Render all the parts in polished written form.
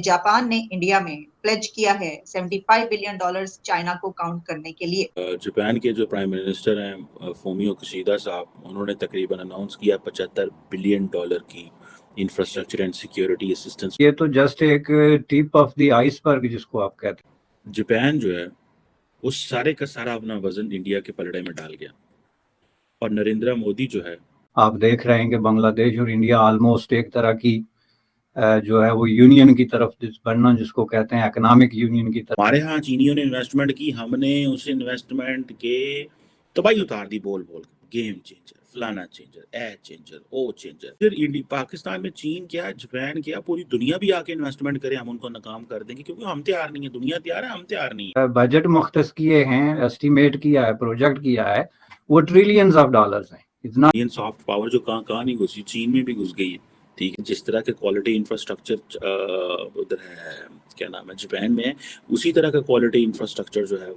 Japan ने India में pledge किया है $75 बिलियन चाइना को काउंट करने के लिए। जापान के जो प्राइम मिनिस्टर हैं फूमियो किशिदा साहब, उन्होंने तकरीबन अनाउंस किया $75 बिलियन की इंफ्रास्ट्रक्चर एंड सिक्योरिटी असिस्टेंस। ये तो जस्ट एक टिप ऑफ द आइसबर्ग जिसको आप कहते हैं। जापान जो है वो सारे का सारा अपना वजन इंडिया के पलड़े में डाल गया, और नरेंद्र मोदी जो है, आप देख रहे हैं कि बांग्लादेश और इंडिया ऑलमोस्ट एक तरह की जो है वो यूनियन की तरफ बढ़ना, जिसको कहते हैं इकोनॉमिक यूनियन की तरफ। हमारे यहाँ चीनियों ने इन्वेस्टमेंट की, हमने उस इन्वेस्टमेंट के तबाही उतार दी बोल बोल। गेम चेंजर, फलाना चेंजर, ए चेंजर, ओ चेंजर। फिर पाकिस्तान में चीन क्या, जापान क्या, पूरी दुनिया भी आके इन्वेस्टमेंट करे, हम उनको नाकाम कर देंगे क्योंकि हम तैयार नहीं है। दुनिया तैयार है, हम तैयार नहीं है। बजट मुख्तस किए हैं, एस्टिमेट किया है, प्रोजेक्ट किया है, वो ट्रिलियंस ऑफ डॉलर्स हैं। इतना सॉफ्ट पावर जो कहाँ नहीं घुसी, चीन में भी घुस गई है। ठीक है, जिस तरह के क्वालिटी इंफ्रास्ट्रक्चर उधर है, क्या नाम है, जापान में है, उसी तरह का क्वालिटी इंफ्रास्ट्रक्चर जो है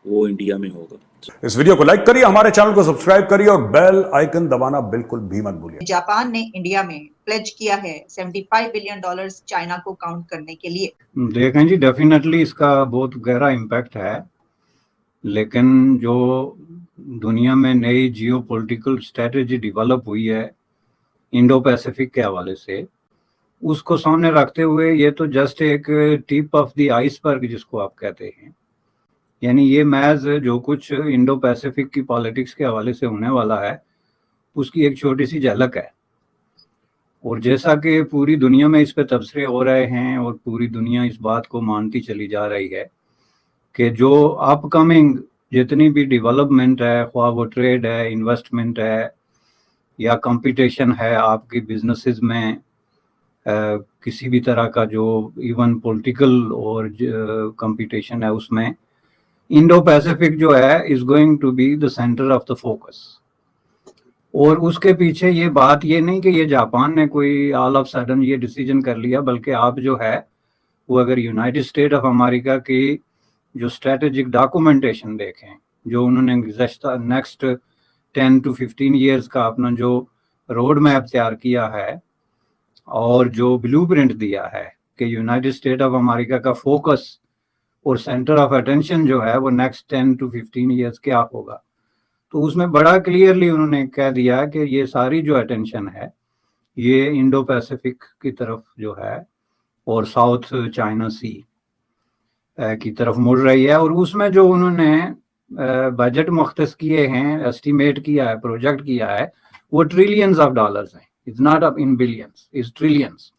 वो इंडिया में होगा। इस वीडियो को लाइक करिए, हमारे चैनल को सब्सक्राइब करिए और बेल आइकन दबाना बिल्कुल भी मत भूलिए। जापान ने इंडिया में प्लेज किया है $75 बिलियन चाइना को काउंट करने के लिए। देखें जी, डेफिनेटली इसका बहुत गहरा इम्पैक्ट है, लेकिन जो दुनिया में नई जियो पॉलिटिकल स्ट्रेटेजी डेवलप हुई है इंडो पैसिफिक के हवाले से, उसको सामने रखते हुए ये तो जस्ट एक टिप ऑफ द आइसबर्ग जिसको आप कहते हैं, यानी ये मैच जो कुछ इंडो पैसिफिक की पॉलिटिक्स के हवाले से होने वाला है उसकी एक छोटी सी झलक है। और जैसा कि पूरी दुनिया में इस पे तबसरे हो रहे हैं और पूरी दुनिया इस बात को मानती चली जा रही है कि जो अपकमिंग जितनी भी डेवलपमेंट है, ख्वाह वो ट्रेड है, इन्वेस्टमेंट है या कंपटीशन है आपकी बिजनेसेस में, किसी भी तरह का जो इवन पॉलिटिकल और कंपटीशन है, उसमें इंडो पैसिफिक जो है is going to be the centre of the focus. और उसके पीछे ये बात ये नहीं कि ये जापान ने कोई ऑल ऑफ सडन ये डिसीजन कर लिया, बल्कि आप जो है वो अगर यूनाइटेड स्टेट ऑफ अमेरिका की जो स्ट्रेटेजिक डॉक्यूमेंटेशन देखें, जो उन्होंने नेक्स्ट 10 to 15 ईयर्स का अपना जो रोड मैप तैयार किया है और जो ब्लूप्रिंट दिया है कि यूनाइटेड स्टेट ऑफ अमेरिका का फोकस और सेंटर ऑफ अटेंशन जो है वो नेक्स्ट 10 to 15 ईयर्स क्या होगा, तो उसमें बड़ा क्लियरली उन्होंने कह दिया कि ये सारी जो अटेंशन है ये इंडो पैसिफिक की तरफ जो है और साउथ चाइना सी की तरफ मुड़ रही है। और उसमें जो उन्होंने बजट मुख्तस किए हैं, एस्टिमेट किया है, प्रोजेक्ट किया है, वो ट्रिलियंस ऑफ डॉलर्स हैं। It's not up in billions, it's trillions.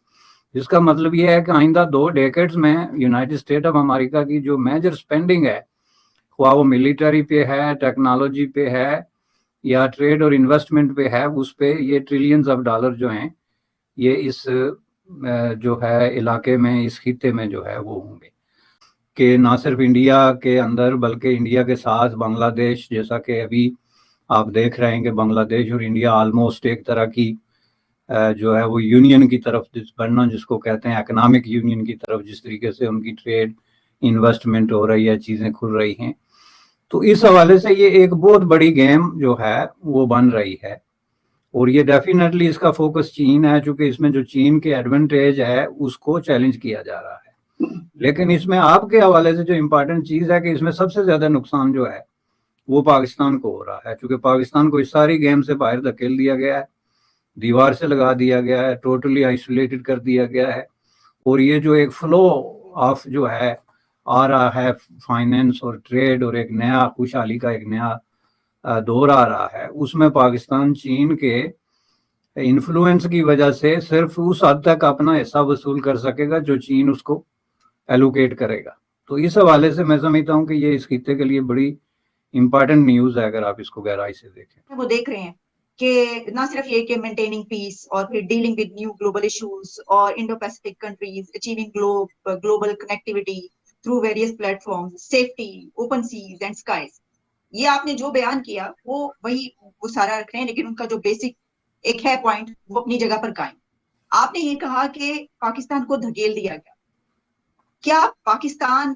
जिसका मतलब ये है कि आइंदा 2 डेकेड्स में यूनाइटेड स्टेट ऑफ अमेरिका की जो मेजर स्पेंडिंग है, ख्वाह वो मिलिट्री पे है, टेक्नोलॉजी पे है या ट्रेड और इन्वेस्टमेंट पे है, उस पे ये ट्रिलियंस ऑफ डॉलर जो हैं ये इस जो है इलाके में, इस खित्ते में जो है वो होंगे। कि ना सिर्फ इंडिया के अंदर बल्कि इंडिया के साथ बांग्लादेश, जैसा कि अभी आप देख रहे हैं कि बांग्लादेश और इंडिया ऑलमोस्ट एक तरह की जो है वो यूनियन की तरफ बढ़ना, जिसको कहते हैं इकोनॉमिक यूनियन की तरफ, जिस तरीके से उनकी ट्रेड इन्वेस्टमेंट हो रही है, चीज़ें खुल रही हैं, तो इस हवाले से ये एक बहुत बड़ी गेम जो है वो बन रही है। और ये डेफिनेटली इसका फोकस चीन है, चूंकि इसमें जो चीन के एडवांटेज है उसको चैलेंज किया जा रहा है। लेकिन इसमें आपके हवाले से जो इम्पोर्टेंट चीज़ है कि इसमें सबसे ज़्यादा नुकसान जो है वो पाकिस्तान को हो रहा है, क्योंकि पाकिस्तान को इस सारी गेम से बाहर धकेल दिया गया है, दीवार से लगा दिया गया है, टोटली आइसोलेटेड कर दिया गया है। और ये जो एक फ्लो ऑफ जो है आ रहा है फाइनेंस और ट्रेड और एक नया खुशहाली का एक नया दौर आ रहा है, उसमें पाकिस्तान चीन के इन्फ्लुएंस की वजह से सिर्फ उस हद तक अपना हिस्सा वसूल कर सकेगा जो चीन उसको एलोकेट करेगा। तो इस हवाले से मैं समझता हूँ कि ये इस खित्ते के लिए बड़ी इंपॉर्टेंट न्यूज़ है अगर आप इसको गहराई से देखें। वो देख रहे हैं कि ना सिर्फ ये कि मेंटेनिंग पीस और फिर dealing with new global issues और Indo Pacific countries achieving global connectivity through various platforms, safety, open seas and skies, ये आपने जो बयान किया वो सारा रख रहे हैं, लेकिन उनका जो बेसिक एक है पॉइंट वो अपनी जगह पर कायम। आपने ये कहा कि पाकिस्तान को धकेल दिया गया, क्या पाकिस्तान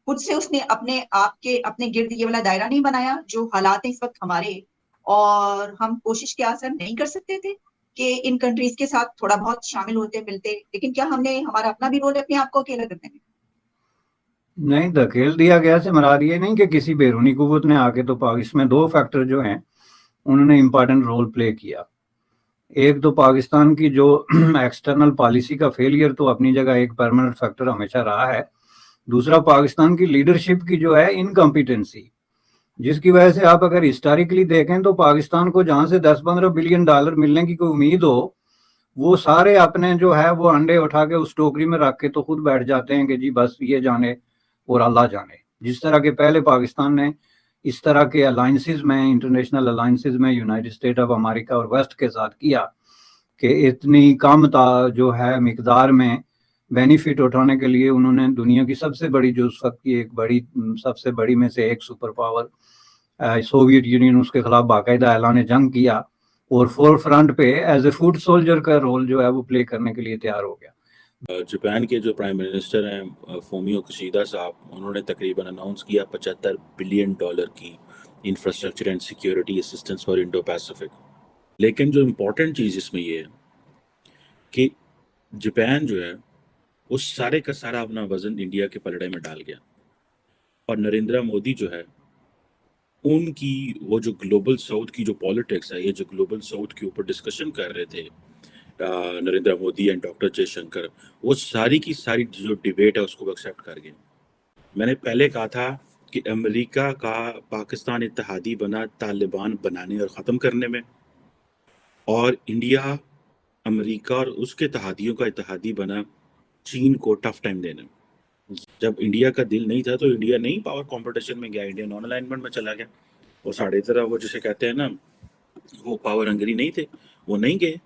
खुद से उसने अपने आप के अपने गिर्द ये वाला दायरा नहीं बनाया जो हालात है इस वक्त हमारे, और हम कोशिश के आसर नहीं कर सकते थे कि इन कंट्रीज के साथ थोड़ा बहुत शामिल होते मिलते, लेकिन क्या हमने हमारा अपना भी रोल अपने आप को अकेला करने में? नहीं, धकेल दिया गया से मराद ये नहीं कि किसी बैरूनी कुव्वत ने आके, तो इसमें दो फैक्टर जो हैं उन्होंने इम्पोर्टेंट रोल प्ले किया। एक तो पाकिस्तान की जो एक्सटर्नल पॉलिसी का फेलियर तो अपनी जगह एक परमानेंट फैक्टर हमेशा रहा है। दूसरा पाकिस्तान की लीडरशिप की जो है इनकम्पिटेंसी, जिसकी वजह से आप अगर हिस्टोरिकली देखें तो पाकिस्तान को जहां से 10-15 बिलियन डॉलर मिलने की कोई उम्मीद हो, वो सारे अपने जो है वो अंडे उठा के उस टोकरी में रख के तो खुद बैठ जाते हैं कि जी बस ये जाने और अल्लाह जाने। जिस तरह के पहले पाकिस्तान ने इस तरह के अलायंसेस में, इंटरनेशनल अलायंसेस में यूनाइटेड स्टेट ऑफ अमेरिका और वेस्ट के साथ किया कि इतनी कम जो है मिकदार में बेनिफिट उठाने के लिए उन्होंने दुनिया की सबसे बड़ी, जो उस वक्त की एक बड़ी, सबसे बड़ी में से एक सुपर पावर सोवियत यूनियन, उसके खिलाफ बाकायदा ऐलान जंग किया और फोर फ्रंट पे एज ए फूड सोल्जर का रोल जो है वो प्ले करने के लिए तैयार हो गया। जापान के जो प्राइम मिनिस्टर हैं फूमियो किशिदा साहब, उन्होंने तकरीबन अनाउंस किया $75 बिलियन की infrastructure and security assistance for Indo Pacific. लेकिन जो इम्पोर्टेंट चीज़ इसमें ये है कि जापान जो है उस सारे का सारा अपना वजन इंडिया के पलड़े में डाल गया, और नरेंद्र मोदी जो है उनकी वो जो ग्लोबल साउथ की जो पॉलिटिक्स है, ये जो ग्लोबल साउथ के ऊपर डिस्कशन कर रहे थे नरेंद्र मोदी एंड डॉक्टर जयशंकर, वो सारी की सारी जो डिबेट है उसको एक्सेप्ट कर गए। मैंने पहले कहा था कि अमेरिका का पाकिस्तान इत्तेहादी बना तालिबान बनाने और ख़त्म करने में, और इंडिया अमेरिका और उसके इत्तेहादियों का इत्तेहादी बना चीन को टफ टाइम देने में। जब इंडिया का दिल नहीं था तो इंडिया नहीं पावर कंपटीशन में गया, इंडिया नॉन अलाइनमेंट में चला गया। और साढ़े तरह वो जिसे कहते हैं ना, वो पावर हंगरी नहीं थे, वो नहीं गए।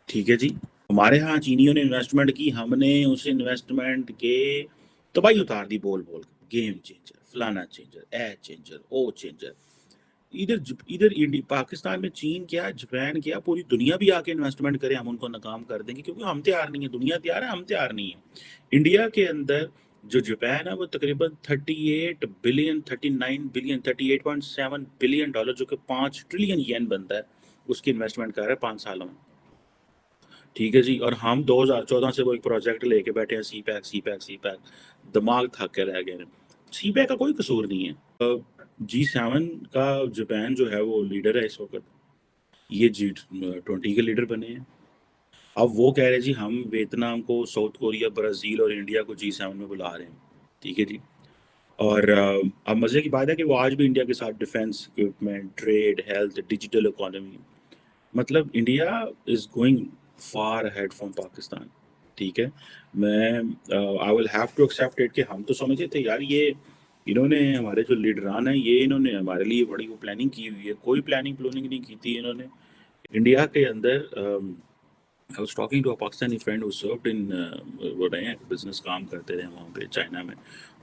ठीक है जी, हमारे यहाँ चीनियों ने इन्वेस्टमेंट की, हमने उस इन्वेस्टमेंट के तबाही उतार दी बोल बोल। गेम चेंजर, फलाना चेंजर, ए चेंजर, ओ चेंजर। इधर पाकिस्तान में चीन क्या, जापान क्या, पूरी दुनिया भी आके इन्वेस्टमेंट करे, हम उनको नाकाम कर देंगे, क्योंकि हम तैयार नहीं है। दुनिया तैयार है, हम तैयार नहीं है। इंडिया के अंदर जो जापान है वो तकरीबन 38 बिलियन, 39 बिलियन, 38.7 बिलियन डॉलर, जो कि 5 ट्रिलियन येन बनता है, उसकी इन्वेस्टमेंट कर रहा है 5 सालों में। ठीक है जी, और हम 2014 से वो एक प्रोजेक्ट लेके बैठे हैं, सी पैक, दिमाग थक के रह गए। सी पैक का कोई कसूर नहीं है। G7 का जापान जो है वो लीडर है इस वक्त, ये G20 के लीडर बने हैं। अब वो कह रहे जी हम वियतनाम को, साउथ कोरिया, ब्राज़ील और इंडिया को G7 में बुला रहे हैं। ठीक है जी, और अब मज़े की बात है कि वो आज भी इंडिया के साथ defence equipment, trade, health, digital economy, मतलब India is going far ahead from Pakistan. ठीक है, मैं I will have to accept it कि हम तो समझे थे यार ये इन्होंने, हमारे जो लीडरान हैं, ये इन्होंने हमारे लिए बड़ी वो प्लानिंग की हुई है। कोई प्लानिंग नहीं की थी इन्होंने इंडिया के अंदर। I was talking to a Pakistani friend who served in, वो रहे हैं बिजनेस, काम करते रहे वहाँ पे चाइना में।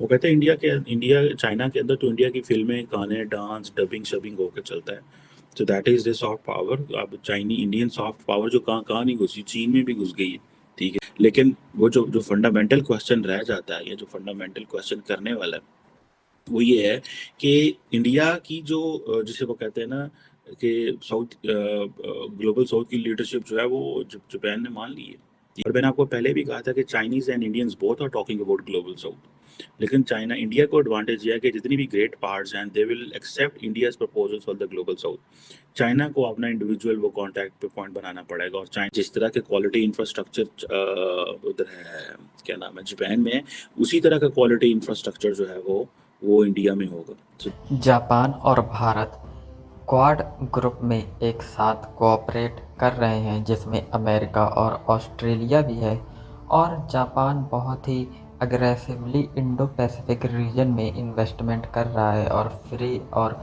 वो कहते हैं इंडिया चाइना के अंदर तो इंडिया की फिल्में, गाने, डांस, डबिंग शबिंग होकर चलता है। तो that is the soft power. अब इंडियन सॉफ्ट पावर जो कहाँ नहीं घुसी, चीन में भी घुस गई है। ठीक है, लेकिन वो जो फंडामेंटल क्वेश्चन रह जाता है, या जो फंडामेंटल क्वेश्चन करने वाला है, वो ये है कि इंडिया की जो जिसे वो कहते हैं ना कि साउथ, ग्लोबल साउथ की लीडरशिप जो है वो जापान ने मान ली है। और मैंने आपको पहले भी कहा था कि Chinese and Indians both are talking about global south. लेकिन इंडिया को एडवांटेज यह है कि जितनी भी ग्रेट पावर्स हैं, they will accept India's proposals for the global south. China को अपना इंडिविजुअल वो कॉन्टैक्ट पे पॉइंट बनाना पड़ेगा, और चाइना जिस तरह के क्वालिटी इंफ्रास्ट्रक्चर उधर है, क्या नाम है, जापान में, उसी तरह का क्वालिटी इंफ्रास्ट्रक्चर जो है वो इंडिया में होगा। जापान और भारत क्वाड ग्रुप में एक साथ कोऑपरेट कर रहे हैं, जिसमें अमेरिका और ऑस्ट्रेलिया भी है, और जापान बहुत ही अग्रेसिवली इंडो पैसिफिक रीजन में इन्वेस्टमेंट कर रहा है, और फ्री और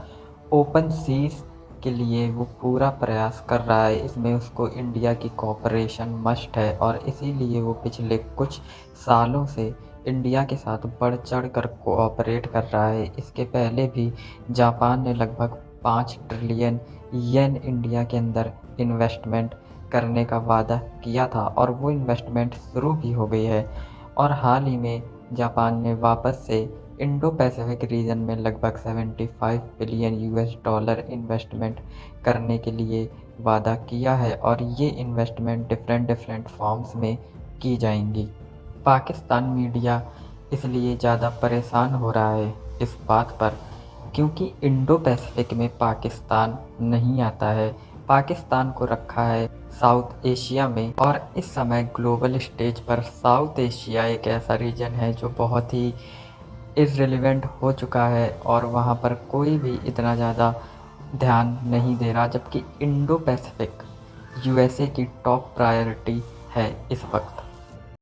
ओपन सीज के लिए वो पूरा प्रयास कर रहा है। इसमें उसको इंडिया की कोऑपरेशन मस्ट है, और इसीलिए वो पिछले कुछ सालों से इंडिया के साथ बढ़ चढ़ कर कोऑपरेट कर रहा है। इसके पहले भी जापान ने लगभग 5 ट्रिलियन येन इंडिया के अंदर इन्वेस्टमेंट करने का वादा किया था, और वो इन्वेस्टमेंट शुरू भी हो गई है। और हाल ही में जापान ने वापस से इंडो पैसिफिक रीजन में लगभग 75 बिलियन यूएस डॉलर इन्वेस्टमेंट करने के लिए वादा किया है और ये इन्वेस्टमेंट डिफरेंट फॉर्म्स में की जाएंगी। पाकिस्तान मीडिया इसलिए ज़्यादा परेशान हो रहा है इस बात पर क्योंकि इंडो पैसिफिक में पाकिस्तान नहीं आता है। पाकिस्तान को रखा है साउथ एशिया में और इस समय ग्लोबल स्टेज पर साउथ एशिया एक ऐसा रीजन है जो बहुत ही इर्रेलेवेंट हो चुका है और वहाँ पर कोई भी इतना ज़्यादा ध्यान नहीं दे रहा, जबकि इंडो पैसिफिक यूएसए की टॉप प्रायोरिटी है इस वक्त।